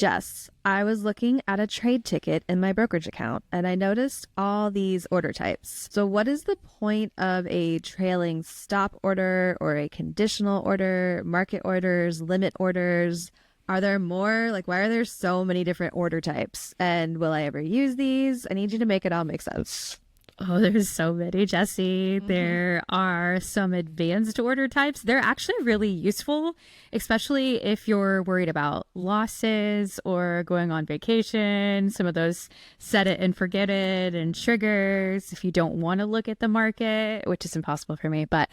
Jess, I was looking at a trade ticket in my brokerage account and I noticed all these order types. So what is the point of a trailing stop order or a conditional order, market orders, limit orders? Are there more? Like, why are there so many different order types? And will I ever use these? I need you to make it all make sense. Oh, there's so many, Jessie. There are some advanced order types. They're actually really useful, especially if you're worried about losses or going on vacation. Some of those set it and forget it and triggers if you don't want to look at the market, which is impossible for me, but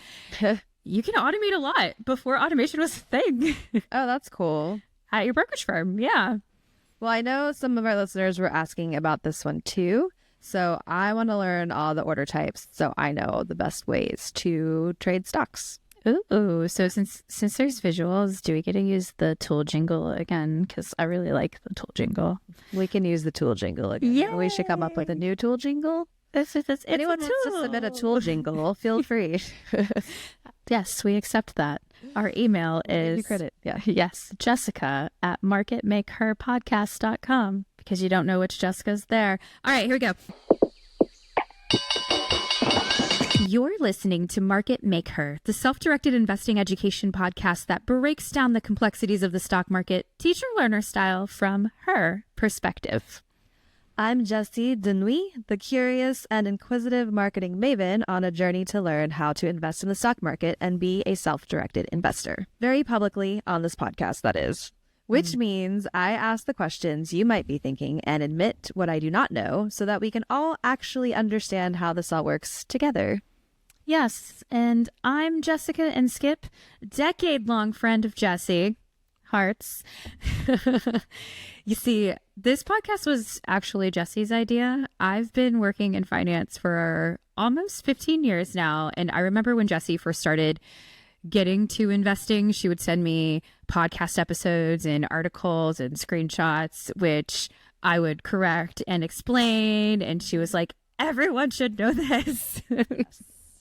you can automate a lot before automation was a thing. Oh, that's cool. At your brokerage firm, yeah. Well, I know some of our listeners were asking about this one too. So I want to learn all the order types so I know the best ways to trade stocks. Ooh, so since there's visuals, do we get to use the tool jingle again? Because I really like the tool jingle. We can use the tool jingle again. Yeah, we should come up with a new tool jingle. Anyone wants to submit a tool jingle, feel free. Yes, we accept that. Our email is give you credit. Yeah. Yes, Jessica@marketmakerpodcast.com, because you don't know which Jessica's there. All right, here we go. You're listening to Market MakeHer, the self-directed investing education podcast that breaks down the complexities of the stock market, teacher-learner style, from her perspective. I'm Jessie Denuy, the curious and inquisitive marketing maven on a journey to learn how to invest in the stock market and be a self-directed investor. Very publicly on this podcast, that is. Which means I ask the questions you might be thinking and admit what I do not know so that we can all actually understand how this all works together. Yes, and I'm Jessica and Skip, decade-long friend of Jessie. Hearts. You see, this podcast was actually Jessie's idea. I've been working in finance for almost 15 years now, and I remember when Jessie first started getting to investing, she would send me podcast episodes and articles and screenshots, which I would correct and explain, and she was like, everyone should know this.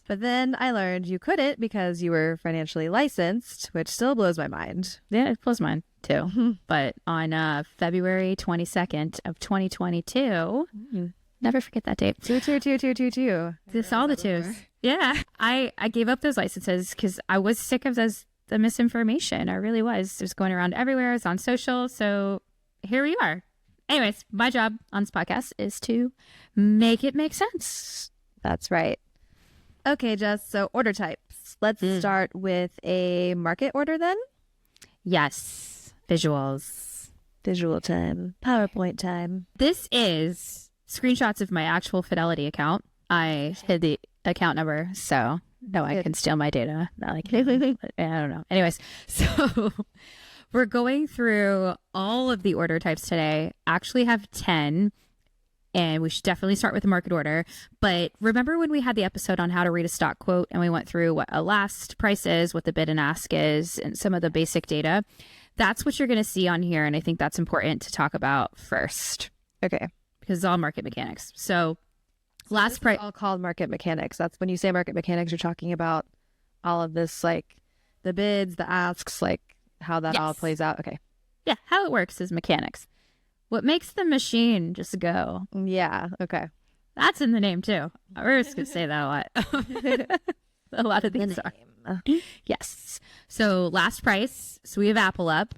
But then I learned you couldn't because you were financially licensed, which still blows my mind. Yeah, it blows mine too. But on February 22nd of 2022, never forget that date. Two. This all the twos. Yeah. I gave up those licenses because I was sick of the misinformation. I really was. It was going around everywhere. I was on social. So here we are. Anyways, my job on this podcast is to make it make sense. That's right. Okay, Jess, so order types. Let's start with a market order then. Yes. Visuals. Visual time. PowerPoint time. This is screenshots of my actual Fidelity account. I hid the account number, so no one can steal my data. Not like, I don't know. Anyways, so we're going through all of the order types today. Actually have 10. And we should definitely start with a market order. But remember when we had the episode on how to read a stock quote and we went through what a last price is, what the bid and ask is, and some of the basic data? That's what you're going to see on here. And I think that's important to talk about first. Okay. Because it's all market mechanics. So last price. All called market mechanics. That's when you say market mechanics, you're talking about all of this, like the bids, the asks, like how that all plays out. Okay. Yeah. How it works is mechanics. What makes the machine just go? Yeah. Okay. That's in the name too. We're just going to say that a lot. A lot of these are. Yes. So last price. So we have Apple up.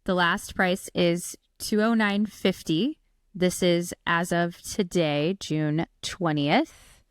The last price is $209.50. This is as of today, June 20th,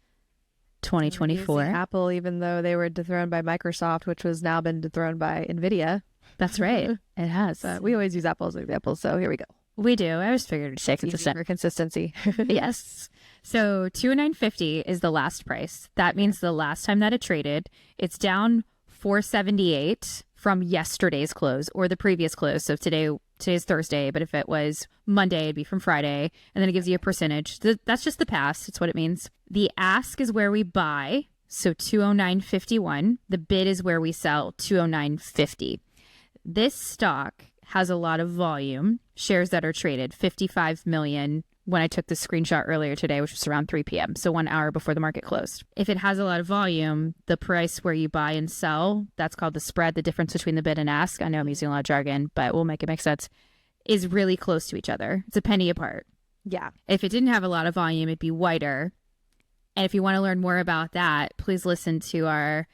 2024. Apple, even though they were dethroned by Microsoft, which was now been dethroned by NVIDIA. That's right. It has. We always use Apple as an example. So here we go. We do. I always figured it'd stay consistent. For consistency. Yes. So $209.50 is the last price. That means the last time that it traded, it's down $4.78 from yesterday's close or the previous close. So today's Thursday, but if it was Monday, it'd be from Friday. And then it gives you a percentage. That's just the past. It's what it means. The ask is where we buy. So $209.51. The bid is where we sell, $209.50. This stock has a lot of volume, shares that are traded, 55 million when I took the screenshot earlier today, which was around 3 p.m., so 1 hour before the market closed. If it has a lot of volume, the price where you buy and sell, that's called the spread, the difference between the bid and ask. I know I'm using a lot of jargon, but we'll make it make sense, is really close to each other. It's a penny apart. Yeah. If it didn't have a lot of volume, it'd be wider. And if you want to learn more about that, please listen to our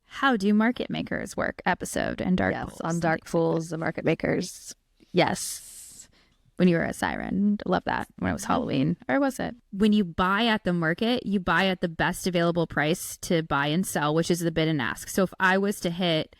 How Do Market Makers Work episode and Dark Pools. On Dark Pools, the market makers. Yes. When you were a siren. Love that. When it was Halloween. Or was it? When you buy at the market, you buy at the best available price to buy and sell, which is the bid and ask. So if I was to hit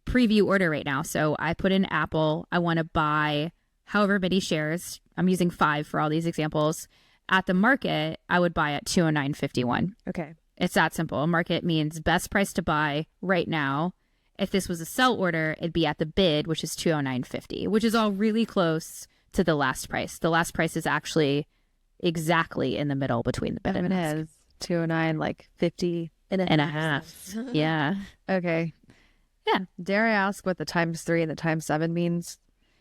preview order right now, so I put in Apple, I want to buy however many shares. I'm using 5 for all these examples. At the market, I would buy at 209.51. Okay. It's that simple. A market means best price to buy right now. If this was a sell order, it'd be at the bid, which is 209.50, which is all really close to the last price. The last price is actually exactly in the middle between the bid and ask. It is 209, like 50 and a half. Yeah. Okay. Yeah. Dare I ask what the ×3 and the ×7 means?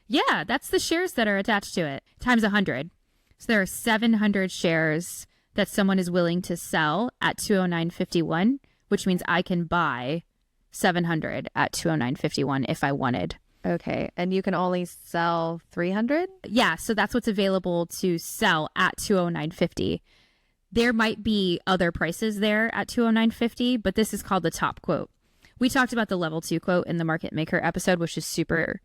Yeah, that's the shares that are attached to it, times 100. So there are 700 shares that someone is willing to sell at 209.51, which means I can buy 700 at 209.51 if I wanted. Okay. And you can only sell 300? Yeah, so that's what's available to sell at 209.50. There might be other prices there at 209.50, but this is called the top quote. We talked about the level 2 quote in the Market Maker episode, which is super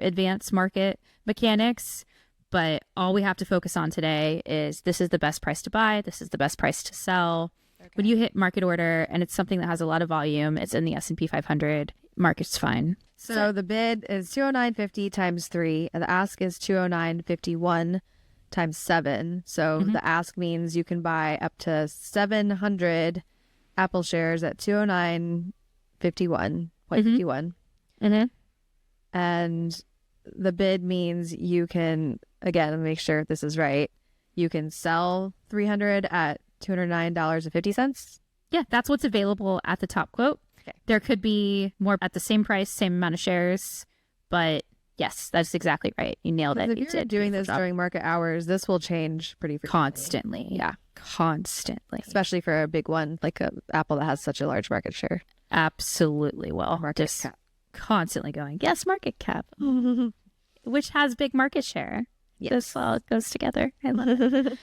advanced market mechanics. But all we have to focus on today is this is the best price to buy. This is the best price to sell. Okay. When you hit market order and it's something that has a lot of volume, it's in the S&P 500, market's fine. So the bid is 209.50 times 3, and the ask is 209.51 times 7. So the ask means you can buy up to 700 Apple shares at 209.51.51. Mm-hmm. And the bid means you can, again, make sure this is right, you can sell 300 at $209.50. Yeah, that's what's available at the top quote. Okay. There could be more at the same price, same amount of shares, but yes, that's exactly right. You nailed it. If you're doing this during market hours, this will change pretty frequently. Constantly. Yeah. Constantly. Especially for a big one like Apple that has such a large market share. Absolutely. Well, market cap. Constantly going, yes, market cap, which has big market share. Yes. This all goes together. I love it.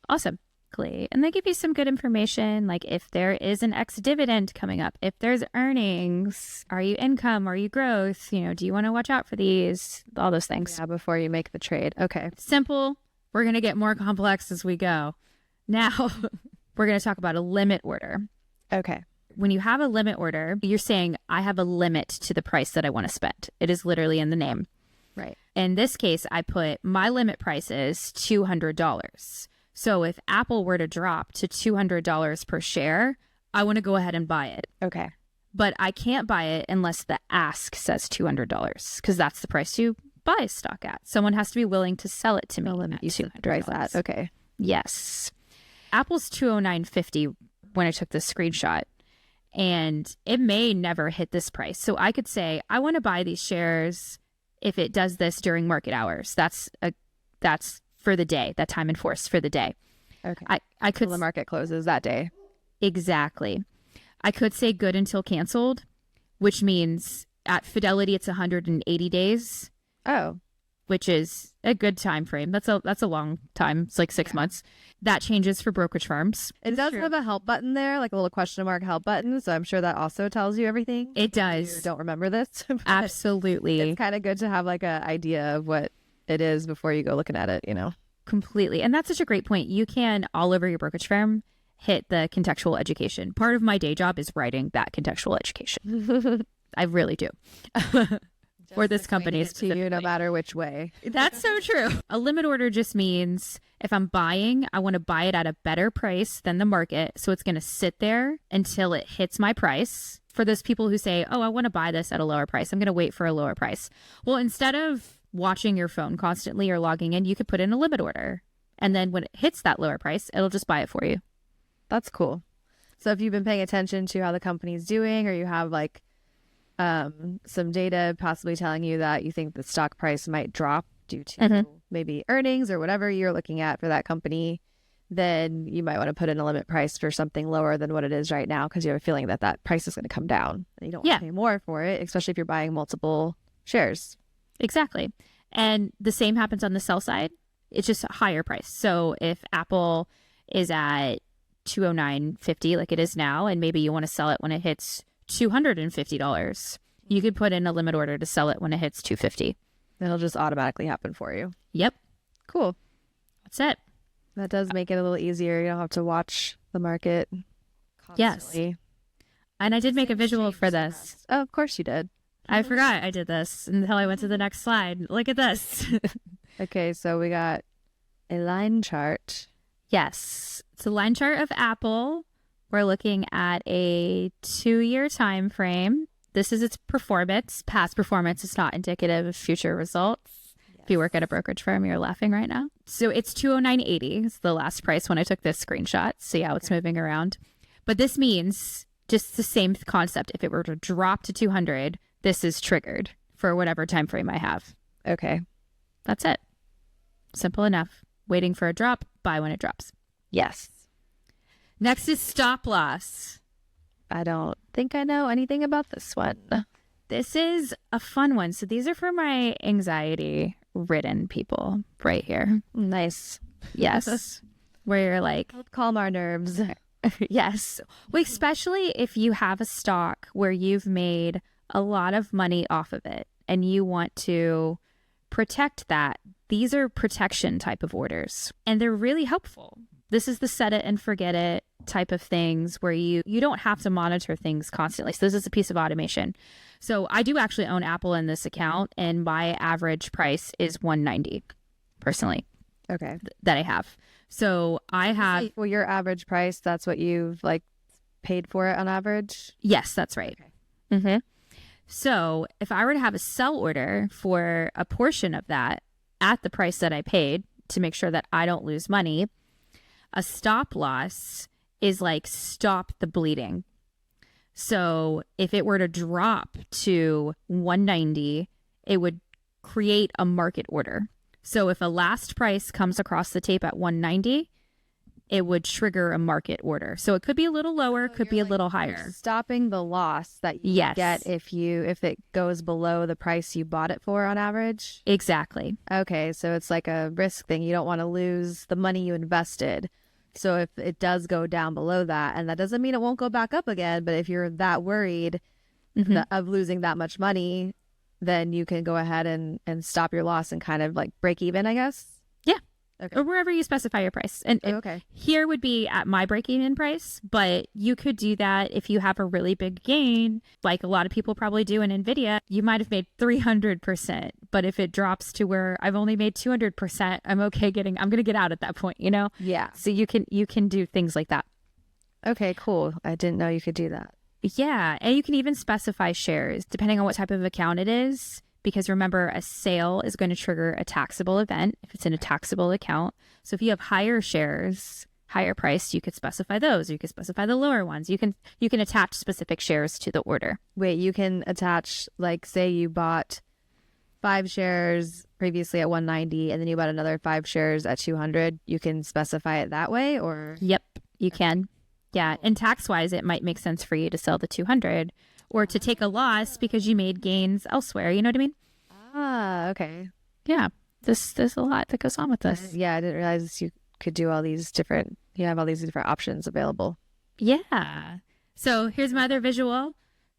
Awesome. And they give you some good information, like if there is an ex-dividend coming up, if there's earnings, are you income, are you growth, do you want to watch out for these, all those things. Yeah, before you make the trade. Okay. Simple. We're going to get more complex as we go. Now, we're going to talk about a limit order. Okay. When you have a limit order, you're saying, I have a limit to the price that I want to spend. It is literally in the name. Right. In this case, I put my limit price is $200. So if Apple were to drop to $200 per share, I want to go ahead and buy it. Okay. But I can't buy it unless the ask says $200 because that's the price you buy stock at. Someone has to be willing to sell it to me at $200. Okay. Yes. Apple's 209.50 when I took this screenshot, and it may never hit this price. So I could say, I want to buy these shares if it does this during market hours. That's for the day, that time in force for the day. Okay. I could. Till the market closes that day. Exactly. I could say good until canceled, which means at Fidelity it's 180 days. Oh. Which is a good time frame. That's a long time. It's like 6 months. That changes for brokerage firms. It does have a help button there, like a little question mark help button. So I'm sure that also tells you everything. It does. You don't remember this. Absolutely. It's kind of good to have like an idea of what it is before you go looking at it, Completely. And that's such a great point. You can, all over your brokerage firm, hit the contextual education. Part of my day job is writing that contextual education. I really do. For this company to you, no matter which way. That's so true. A limit order just means if I'm buying, I want to buy it at a better price than the market. So it's going to sit there until it hits my price. For those people who say, oh, I want to buy this at a lower price, I'm going to wait for a lower price. Well, instead of watching your phone constantly or logging in, you could put in a limit order. And then when it hits that lower price, it'll just buy it for you. That's cool. So if you've been paying attention to how the company's doing, or you have like some data possibly telling you that you think the stock price might drop due to maybe earnings or whatever you're looking at for that company, then you might want to put in a limit price for something lower than what it is right now because you have a feeling that that price is going to come down and you don't want to pay more for it, especially if you're buying multiple shares. Exactly. And the same happens on the sell side. It's just a higher price. So if Apple is at $209.50 like it is now, and maybe you want to sell it when it hits $250, you could put in a limit order to sell it when it hits $250. It'll just automatically happen for you. Yep. Cool. That's it. That does make it a little easier. You don't have to watch the market constantly. Yes. And I did make a visual for this. Oh, of course you did. I forgot I did this until I went to the next slide. Look at this. Okay, so we got a line chart. Yes. It's a line chart of Apple. We're looking at a 2-year time frame. This is its performance. Past performance is not indicative of future results. Yes. If you work at a brokerage firm, you're laughing right now. So it's $209.80 is the last price when I took this screenshot. See how it's moving around. But this means just the same concept. If it were to drop to 200, this is triggered for whatever time frame I have. Okay. That's it. Simple enough. Waiting for a drop, buy when it drops. Yes. Next is stop loss. I don't think I know anything about this one. This is a fun one. So these are for my anxiety-ridden people right here. Nice. Yes. Where you're like... Help calm our nerves. Yes. Well, especially if you have a stock where you've made a lot of money off of it and you want to protect that. These are protection type of orders, and they're really helpful. This is the set it and forget it type of things where you don't have to monitor things constantly. So this is a piece of automation. So I do actually own Apple in this account, and my average price is $190 personally. Okay. That I have. So I have... Well, your average price, that's what you've like paid for it on average? Yes, that's right. Okay. Mm-hmm. So if I were to have a sell order for a portion of that at the price that I paid to make sure that I don't lose money, a stop loss is like stop the bleeding. So if it were to drop to 190, it would create a market order. So if a last price comes across the tape at 190, it would trigger a market order. So it could be a little lower, could be a little higher. Stopping the loss that you get if it goes below the price you bought it for on average? Exactly. Okay, so it's like a risk thing. You don't want to lose the money you invested. So if it does go down below that, and that doesn't mean it won't go back up again, but if you're that worried of losing that much money, then you can go ahead and stop your loss and kind of like break even, I guess? Yeah. Okay. Or wherever you specify your price. And okay. Here would be at my break-even price, but you could do that if you have a really big gain, like a lot of people probably do in NVIDIA. You might have made 300%, but if it drops to where I've only made 200%, I'm okay I'm going to get out at that point, you know? Yeah. So you can do things like that. Okay, cool. I didn't know you could do that. Yeah, and you can even specify shares depending on what type of account it is. Because remember, a sale is going to trigger a taxable event if it's in a taxable account. So if you have higher shares, higher price, you could specify those. Or you could specify the lower ones. You can attach specific shares to the order. Wait, you can attach, like, say you bought 5 shares previously at 190 and then you bought another 5 shares at 200. You can specify it that way, or? Yep, you can. Yeah, and tax-wise, it might make sense for you to sell the 200 or to take a loss because you made gains elsewhere. You know what I mean? Ah, okay. Yeah, there's a lot that goes on with this. Yeah, I didn't realize you could do all these different, you have all these different options available. Yeah. So here's my other visual.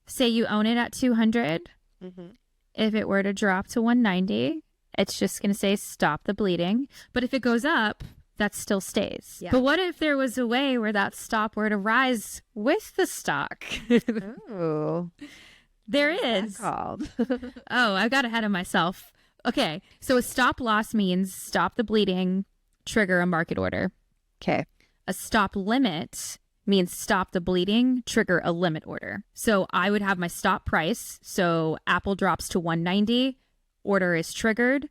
Say you own it at 200. Mm-hmm. If it were to drop to 190, it's just going to say stop the bleeding. But if it goes up, that still stays. Yeah. But what if there was a way where that stop were to rise with the stock? Oh, there is. Called? Oh, I got ahead of myself. Okay, so a stop loss means stop the bleeding, trigger a market order. Okay. A stop limit means stop the bleeding, trigger a limit order. So I would have my stop price. So Apple drops to 190, order is triggered.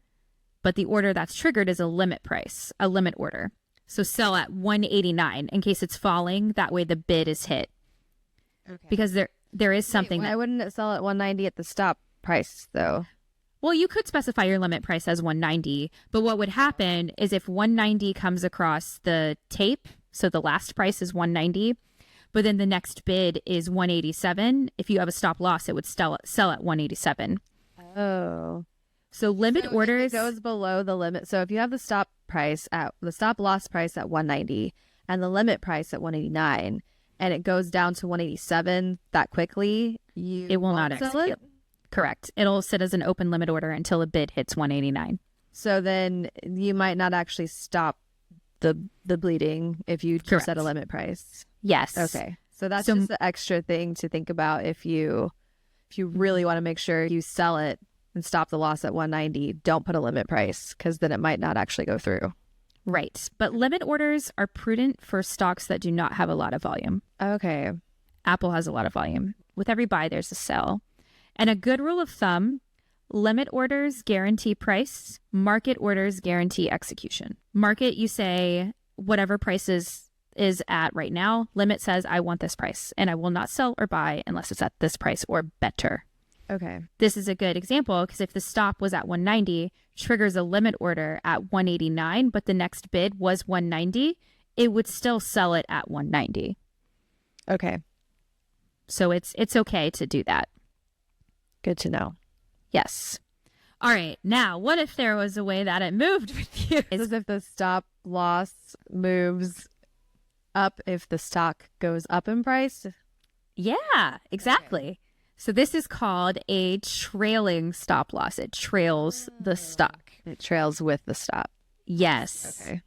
But the order that's triggered is a limit price, a limit order. So sell at 189 in case it's falling. That way the bid is hit. Okay. Because there is something. Why wouldn't it sell at 190 at the stop price, though? Well, you could specify your limit price as 190. But what would happen is if 190 comes across the tape, so the last price is 190, but then the next bid is 187. If you have a stop loss, it would sell at 187. Oh. So limit orders if it goes below the limit. So if you have the stop loss price at 190 and the limit price at 189, and it goes down to 187 that quickly, it will not execute. Correct. It'll sit as an open limit order until a bid hits 189. So then you might not actually stop the bleeding if you just set a limit price. Yes. Okay. So that's just the extra thing to think about if you really want to make sure you sell it and stop the loss at 190, don't put a limit price because then it might not actually go through. Right. But limit orders are prudent for stocks that do not have a lot of volume. Okay. Apple has a lot of volume. With every buy, there's a sell. And a good rule of thumb, limit orders guarantee price, market orders guarantee execution. Market, you say whatever price is at right now. Limit says, I want this price and I will not sell or buy unless it's at this price or better. Okay. This is a good example because if the stop was at 190, triggers a limit order at 189, but the next bid was 190, it would still sell it at 190. Okay. So it's okay to do that. Good to know. Yes. All right. Now, what if there was a way that it moved with you? As if the stop loss moves up if the stock goes up in price? Yeah, exactly. Okay. So this is called a trailing stop loss. It trails the stock. It trails with the stop. Yes. Okay.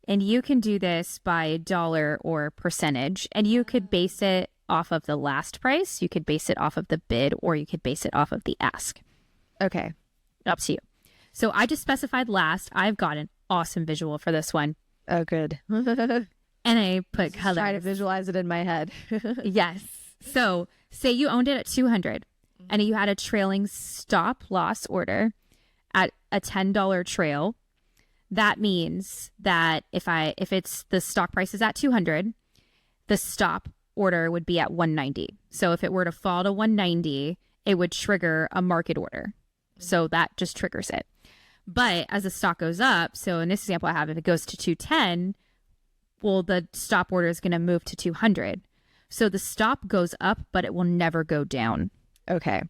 And you can do this by dollar or percentage, and you could base it off of the last price. You could base it off of the bid, or you could base it off of the ask. Okay. Up to you. So I just specified last. I've got an awesome visual for this one. Oh, good. And I put colors. Try to visualize it in my head. Yes. So say you owned it at 200 and you had a trailing stop loss order at a $10 trail. That means that if it's the stock price is at 200, the stop order would be at 190. So if it were to fall to 190, it would trigger a market order. So that just triggers it. But as the stock goes up, so in this example I have, if it goes to 210, well, the stop order is going to move to 200. So the stop goes up, but it will never go down. Okay.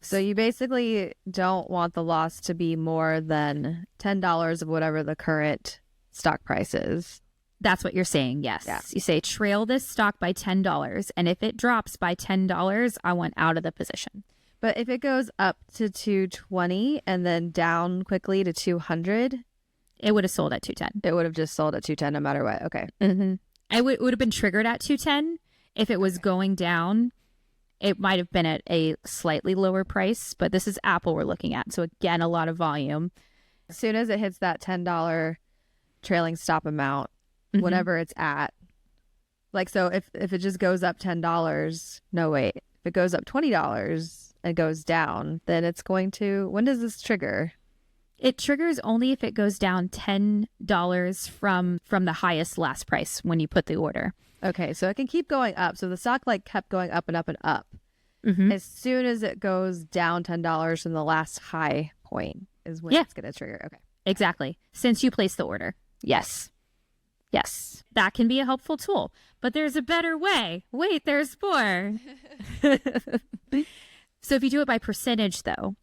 So you basically don't want the loss to be more than $10 of whatever the current stock price is. That's what you're saying, yes. Yeah. You say trail this stock by $10, and if it drops by $10, I want out of the position. But if it goes up to 220 and then down quickly to 200, it would have sold at 210. It would have just sold at 210 no matter what. Okay. Mm-hmm. It would have been triggered at 210. If it was going down, it might have been at a slightly lower price, but this is Apple we're looking at. So again, a lot of volume. As soon as it hits that $10 trailing stop amount, whatever it's at, like, so if it just goes up $10, no, wait, if it goes up $20 and goes down, then it's going to, when does this trigger? It triggers only if it goes down $10 from the highest last price when you put the order. Okay, so it can keep going up. So the stock like kept going up and up and up. As soon as it goes down $10 from the last high point is when it's going to trigger. Okay. Exactly. Since you placed the order. Yes. Yes. That can be a helpful tool. But there's a better way. Wait, there's more. So if you do it by percentage, though,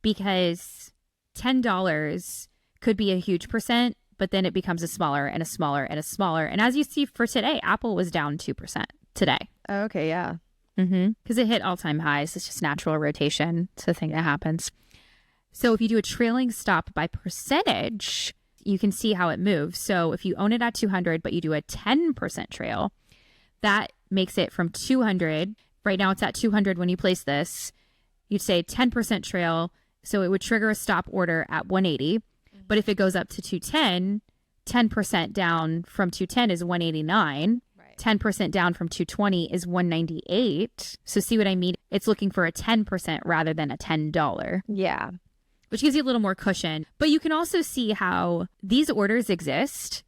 because $10 could be a huge percent, but then it becomes a smaller and a smaller and a smaller. And as you see for today, Apple was down 2% today. Oh, okay, yeah. Because it hit all-time highs. It's just natural rotation. It's a thing that happens. So if you do a trailing stop by percentage, you can see how it moves. So if you own it at 200, but you do a 10% trail, that makes it from 200. Right now it's at 200 when you place this. You'd say 10% trail. So it would trigger a stop order at 180. But if it goes up to 210, 10% down from 210 is 189. Right. 10% down from 220 is 198. So see what I mean? It's looking for a 10% rather than a $10. Yeah. Which gives you a little more cushion. But you can also see how these orders exist.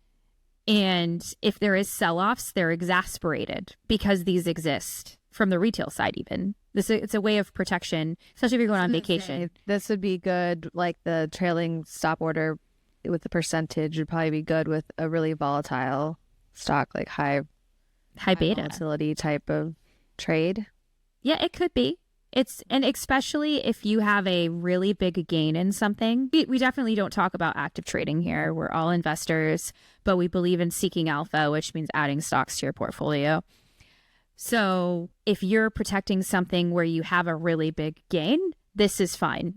And if there is sell-offs, they're exasperated because these exist from the retail side even. It's a way of protection, especially if you're going on vacation. This would be good, like the trailing stop order with the percentage would probably be good with a really volatile stock, like high beta volatility type of trade. Yeah, it could be. And especially if you have a really big gain in something, we definitely don't talk about active trading here. We're all investors, but we believe in seeking alpha, which means adding stocks to your portfolio. So if you're protecting something where you have a really big gain, this is fine.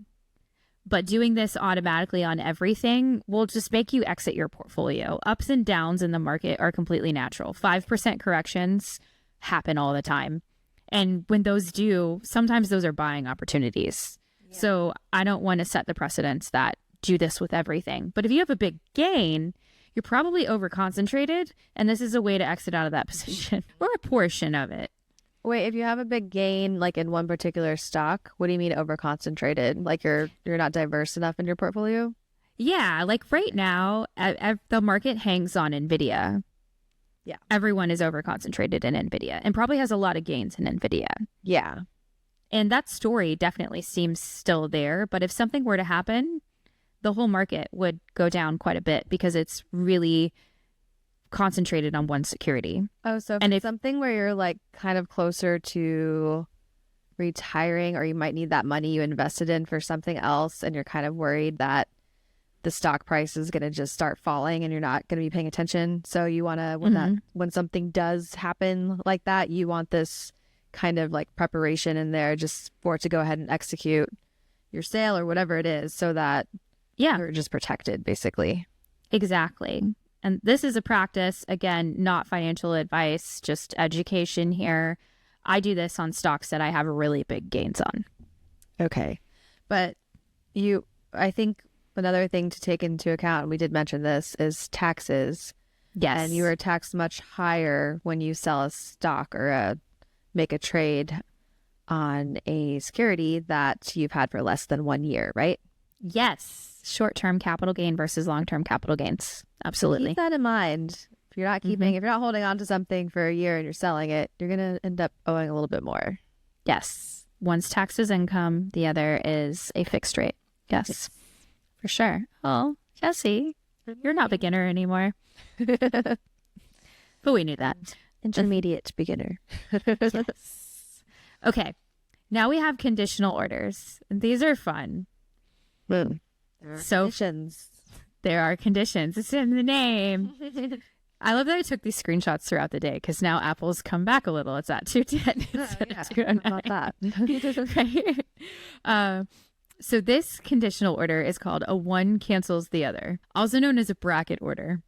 But doing this automatically on everything will just make you exit your portfolio. Ups and downs in the market are completely natural. 5% corrections happen all the time. And when those do, sometimes those are buying opportunities. Yeah. So I don't want to set the precedence that do this with everything. But if you have a big gain, you're probably over-concentrated, and this is a way to exit out of that position or a portion of it. Wait, if you have a big gain, like in one particular stock, what do you mean over-concentrated? Like you're not diverse enough in your portfolio? Yeah, like right now, the market hangs on NVIDIA. Yeah. Everyone is over-concentrated in NVIDIA and probably has a lot of gains in NVIDIA. Yeah. And that story definitely seems still there. But if something were to happen, the whole market would go down quite a bit because it's really concentrated on one security. Oh, so if it's something where you're like kind of closer to retiring, or you might need that money you invested in for something else, and you're kind of worried that the stock price is going to just start falling and you're not going to be paying attention. So you want to, when something does happen like that, you want this kind of like preparation in there just for it to go ahead and execute your sale or whatever it is, so that you're just protected, basically. Exactly. And this is a practice, again, not financial advice, just education here. I do this on stocks that I have really big gains on. Okay. But I think another thing to take into account, and we did mention this, is taxes. Yes. And you are taxed much higher when you sell a stock or make a trade on a security that you've had for less than 1 year, right? Yes. Short-term capital gain versus long-term capital gains. Absolutely. Keep that in mind. If you're not if you're not holding on to something for a year and you're selling it, you're going to end up owing a little bit more. Yes. One's taxed as income. The other is a fixed rate. Yes. For sure. Oh, Jesse, you're not beginner anymore. But we knew that. Intermediate beginner. Yes. Okay. Now we have conditional orders. These are fun. There are conditions. There are conditions. It's in the name. I love that I took these screenshots throughout the day because now Apple's come back a little. It's at 210 instead of 209. About that. Right? So this conditional order is called a one cancels the other, also known as a bracket order.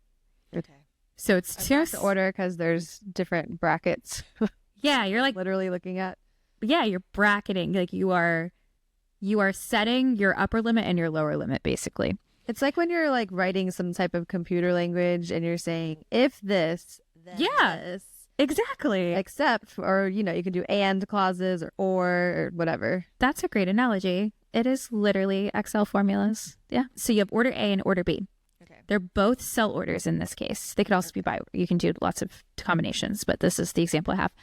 Okay. So it's just order because there's different brackets. Yeah, you're like literally looking at. Yeah, you're bracketing. Like you are setting your upper limit and your lower limit, basically. It's like when you're like writing some type of computer language and you're saying if this, then this. Exactly. Except, or you can do and clauses or whatever. That's a great analogy. It is literally Excel formulas. Yeah. So you have order A and order B. Okay. They're both sell orders in this case. They could also be buy. You can do lots of combinations, but this is the example I have.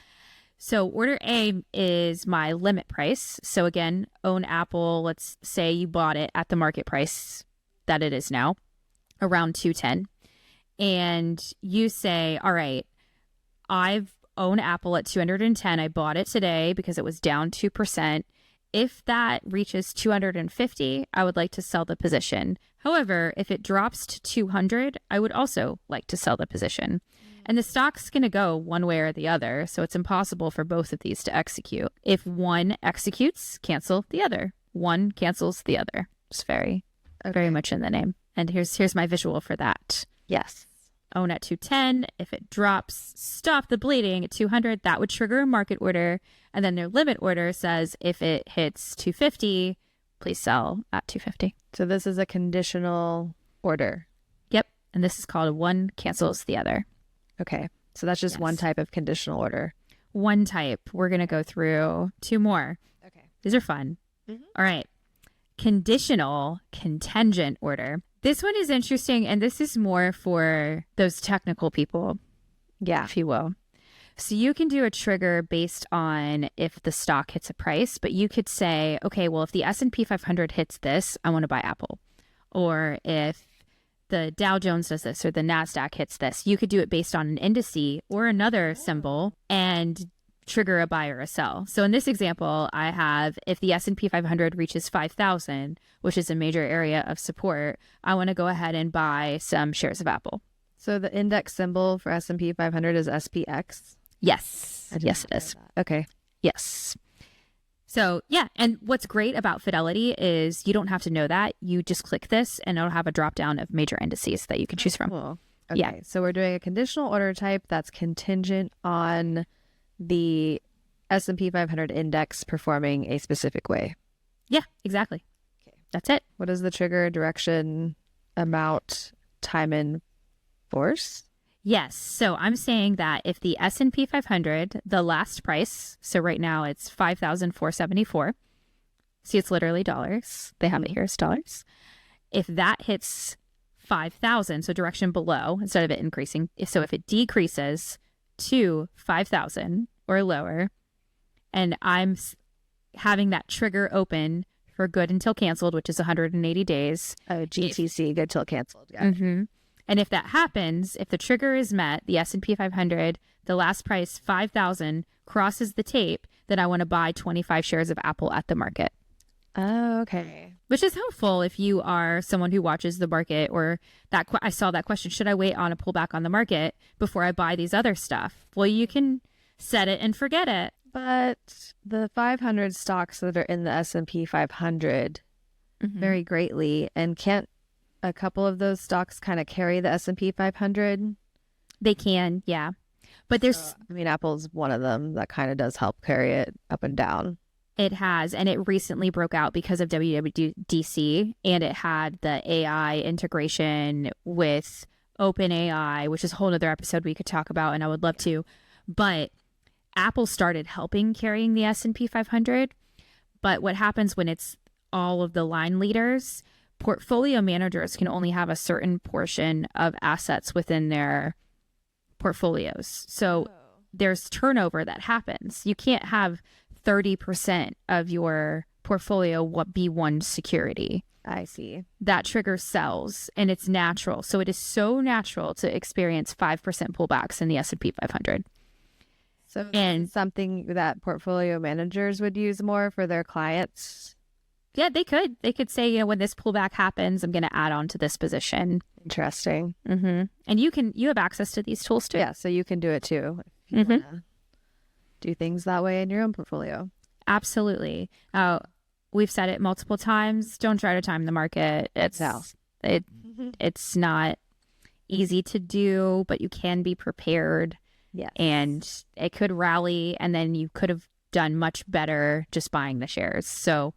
So order A is my limit price. So again, own Apple. Let's say you bought it at the market price that it is now, around 210. And you say, all right, I've owned Apple at 210. I bought it today because it was down 2%. If that reaches 250, I would like to sell the position. However, if it drops to 200, I would also like to sell the position. And the stock's going to go one way or the other, so it's impossible for both of these to execute. If one executes, cancel the other. One cancels the other. It's very much in the name. And here's my visual for that. Yes. Own at 210. If it drops, stop the bleeding at 200. That would trigger a market order. And then their limit order says if it hits 250, please sell at 250. So this is a conditional order. Yep. And this is called a one cancels the other. Okay. So that's just one type of conditional order. One type. We're going to go through two more. Okay. These are fun. Mm-hmm. All right. Conditional contingent order. This one is interesting, and this is more for those technical people, if you will. So you can do a trigger based on if the stock hits a price, but you could say, okay, well, if the S&P 500 hits this, I want to buy Apple. Or if the Dow Jones does this or the NASDAQ hits this, you could do it based on an indice or another symbol. And trigger a buy or a sell. So in this example, I have if the S&P 500 reaches 5,000, which is a major area of support, I want to go ahead and buy some shares of Apple. So the index symbol for S&P 500 is SPX? Yes. Yes, it is. Okay. Yes. So yeah, and what's great about Fidelity is you don't have to know that. You just click this and it'll have a drop down of major indices that you can choose from. Cool. Okay. Yeah. So we're doing a conditional order type that's contingent on the S&P 500 index performing a specific way. Yeah, exactly. Okay. That's it. What is the trigger, direction, amount, time, and force? Yes. So I'm saying that if the S&P 500, the last price, so right now it's 5,474. See, it's literally dollars. They have it here as dollars. If that hits 5,000, so direction below instead of it increasing. So if it decreases to 5,000 or lower, and I'm having that trigger open for good until canceled, which is 180 days. Oh, GTC, good till canceled. Yeah. Mm-hmm. And if that happens, if the trigger is met, the S&P 500, the last price, 5,000, crosses the tape, then I want to buy 25 shares of Apple at the market. Oh, okay. Which is helpful if you are someone who watches the market or that I saw that question, should I wait on a pullback on the market before I buy these other stuff? Well, you can set it and forget it. But the 500 stocks that are in the S&P 500 vary greatly, and can't a couple of those stocks kind of carry the S&P 500? They can, yeah. But there's... I mean, Apple's one of them that kind of does help carry it up and down. It has, and it recently broke out because of WWDC, and it had the AI integration with OpenAI, which is a whole other episode we could talk about, and I would love to. But Apple started helping carrying the S&P 500. But what happens when it's all of the line leaders, portfolio managers can only have a certain portion of assets within their portfolios. So there's turnover that happens. You can't have 30% of your portfolio be one security. I see. That triggers sells, and it's natural. So it is so natural to experience 5% pullbacks in the S&P 500. So and something that portfolio managers would use more for their clients? Yeah, they could. They could say, when this pullback happens, I'm going to add on to this position. Interesting. Mm-hmm. And you have access to these tools too. Yeah, so you can do it too. If you wanna do things that way in your own portfolio. Absolutely. We've said it multiple times. Don't try to time the market. It's not easy to do, but you can be prepared. Yeah. And it could rally, and then you could have done much better just buying the shares. So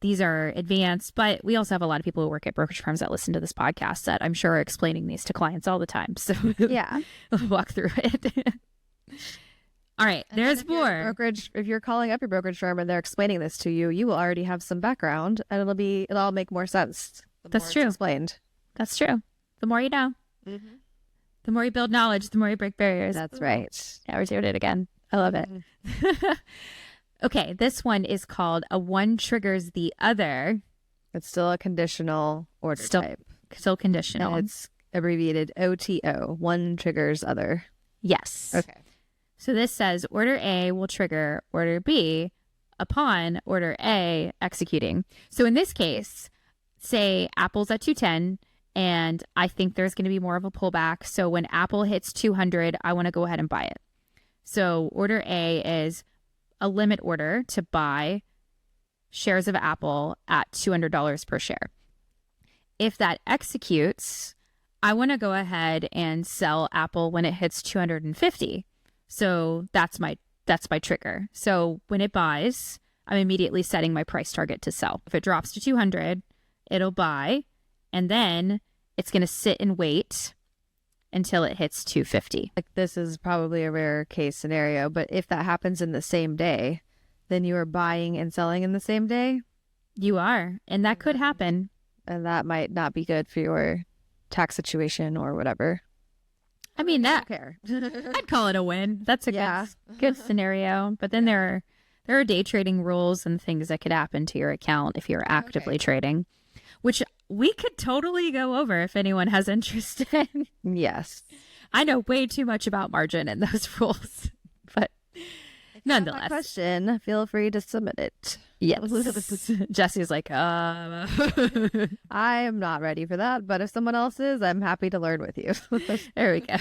these are advanced, but we also have a lot of people who work at brokerage firms that listen to this podcast that I'm sure are explaining these to clients all the time. So yeah, we'll walk through it. All right, there's more. Brokerage. If you're calling up your brokerage firm and they're explaining this to you, you will already have some background, and it'll all make more sense. That's true. Explained. That's true. The more you know, the more you build knowledge, the more you break barriers. That's right. Yeah, we're doing it again. I love it. Okay, this one is called a one triggers the other. It's still a conditional order type. Still conditional. And it's abbreviated OTO. One triggers other. Yes. Okay. So this says order A will trigger order B upon order A executing. So in this case, say Apple's at 210 and I think there's going to be more of a pullback. So when Apple hits 200, I want to go ahead and buy it. So order A is a limit order to buy shares of Apple at $200 per share. If that executes, I want to go ahead and sell Apple when it hits 250. So that's my trigger. So when it buys, I'm immediately setting my price target to sell. If it drops to 200, it'll buy, and then it's going to sit and wait until it hits 250. Like, this is probably a rare case scenario, but if that happens in the same day, then you are buying and selling in the same day. You are, and that could happen. And that might not be good for your tax situation or whatever. I mean, that care. I'd call it a win. That's a good scenario. But then there are day trading rules and things that could happen to your account if you're actively trading, which we could totally go over if anyone has interest in. Yes. I know way too much about margin and those rules, but Nonetheless. Question, feel free to submit it. Yes. Jesse's like, I am not ready for that, but if someone else is, I'm happy to learn with you. There we go.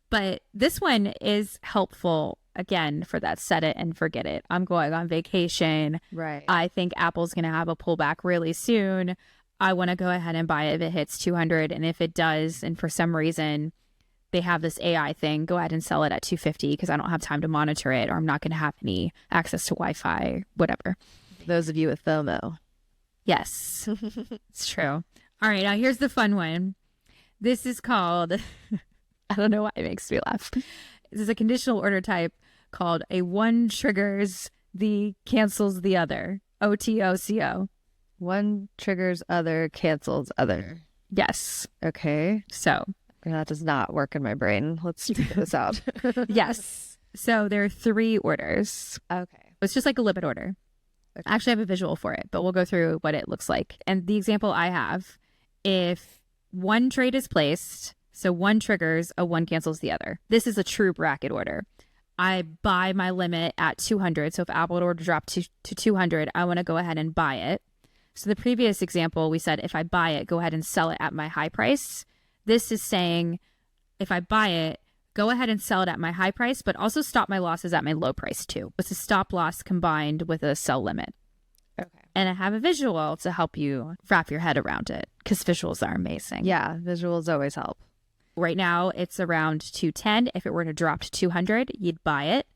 But this one is helpful, again, for that set it and forget it. I'm going on vacation. Right. I think Apple's going to have a pullback really soon. I want to go ahead and buy it if it hits 200. And if it does, and for some reason they have this AI thing, go ahead and sell it at 250 because I don't have time to monitor it, or I'm not going to have any access to Wi-Fi, whatever. Those of you with FOMO. Yes, it's true. All right, now here's the fun one. This is called, I don't know why it makes me laugh. This is a conditional order type called a one triggers the cancels the other. OTOCO. One triggers other, cancels other. Yes. Okay. So that does not work in my brain. Let's figure this out. yes. So there are 3 orders. Okay. It's just like a limit order. Okay. Actually, I have a visual for it, but we'll go through what it looks like. And the example I have, if one trade is placed, so one triggers, a one cancels the other. This is a true bracket order. I buy my limit at 200. So if Apple order dropped to 200, I want to go ahead and buy it. So the previous example, we said if I buy it, go ahead and sell it at my high price. This is saying if I buy it, go ahead and sell it at my high price, but also stop my losses at my low price too. It's a stop loss combined with a sell limit. Okay. And I have a visual to help you wrap your head around it because visuals are amazing. Yeah, visuals always help. Right now, it's around 210. If it were to drop to 200, you'd buy it.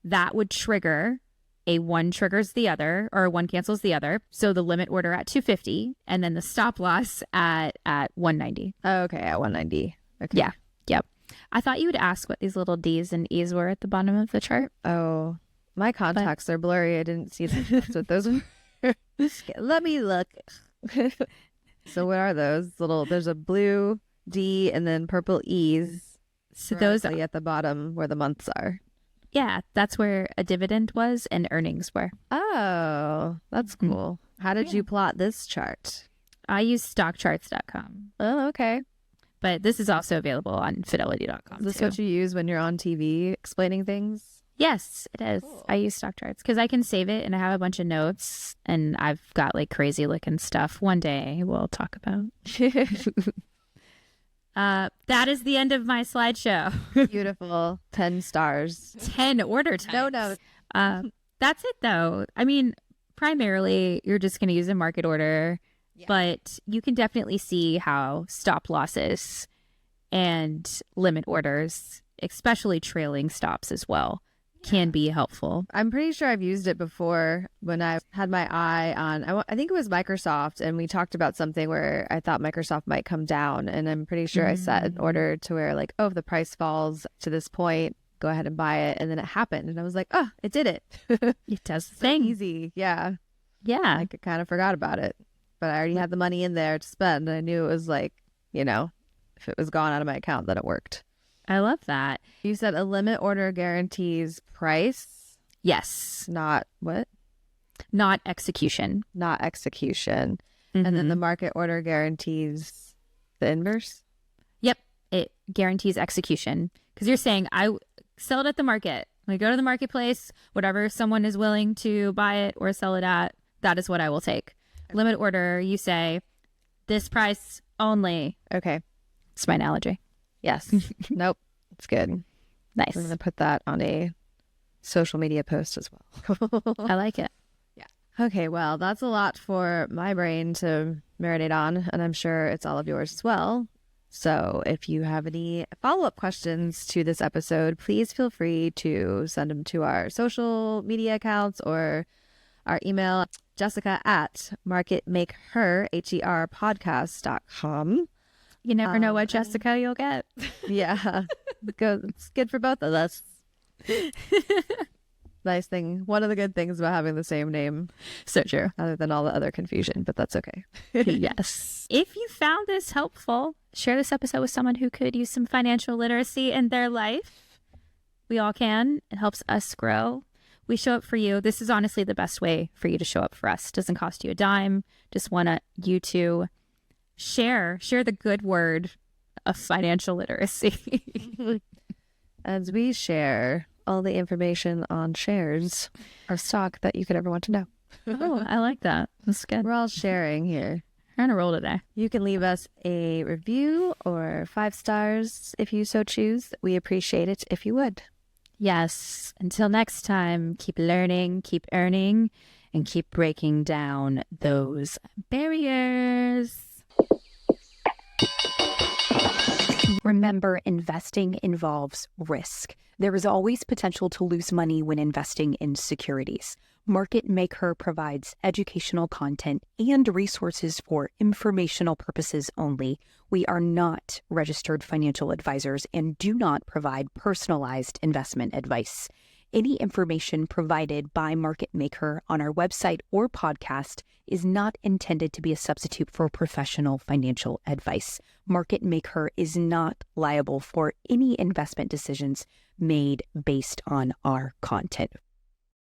That would trigger a one triggers the other, or one cancels the other. So the limit order at 250, and then the stop loss at 190. Okay, at 190. Okay. Yeah. Yep. I thought you would ask what these little D's and E's were at the bottom of the chart. Oh, my contacts are blurry. I didn't see that's what those were. Let me look. So what are those little? There's a blue D and then purple E's. So those are, at the bottom where the months are. yeah, that's where a dividend was and earnings were. Oh, that's cool. How did you plot this chart? I use stockcharts.com, Oh, okay. but this is also available on fidelity.com. Is this too. what you use when you're on TV explaining things? Yes, it is. Cool. I use stock charts because I can save it and I have a bunch of notes and I've got like crazy looking stuff. One day we'll talk about. That is the end of my slideshow. Beautiful. 10 stars. 10 order types. No. That's it though. I mean, primarily you're just going to use a market order, but you can definitely see how stop losses and limit orders, especially trailing stops as well, can be helpful. I'm pretty sure I've used it before when I had my eye on, I think it was Microsoft, and we talked about something where I thought Microsoft might come down, and I'm pretty sure I set an order to where like, oh, if the price falls to this point, go ahead and buy it. And then it happened, and I was like, oh, it did it. It does the So thing. easy. Yeah. Yeah. I kind of forgot about it, but I already had the money in there to spend, and I knew it was like, you know, if it was gone out of my account, then it worked. I love that. You said a limit order guarantees price, Yes. not what? Not execution. Not execution. And then the market order guarantees the inverse? Yep. It guarantees execution because you're saying I sell it at the market. I go to the marketplace, whatever someone is willing to buy it or sell it at, that is what I will take. Limit order, you say this price only. Okay. It's my analogy. Yes. Nope. It's good. Nice. We're going to put that on a social media post as well. I like it. Okay, well, that's a lot for my brain to marinate on, and I'm sure it's all of yours as well. So if you have any follow-up questions to this episode, please feel free to send them to our social media accounts or our email, jessica@marketmakeher, HER podcast.com. You never know what Jessica you'll get. Yeah, it's good for both of us. Nice thing. One of the good things about having the same name, So true. other than all the other confusion, but that's okay. Yes. If you found this helpful, share this episode with someone who could use some financial literacy in their life. We all can. It helps us grow. We show up for you. This is honestly the best way for you to show up for us. Doesn't cost you a dime. Just want you to share the good word of financial literacy. As we share all the information on shares or stock that you could ever want to know. Oh, I like that. That's good. We're all sharing here. We're on a roll today. You can leave us a review or 5 stars if you so choose. We appreciate it if you would. Yes. Until next time, keep learning, keep earning, and keep breaking down those barriers. Remember, investing involves risk. There is always potential to lose money when investing in securities. MakeHer provides educational content and resources for informational purposes only. We are not registered financial advisors and do not provide personalized investment advice. Any information provided by MakeHer on our website or podcast is not intended to be a substitute for professional financial advice. MakeHer is not liable for any investment decisions made based on our content.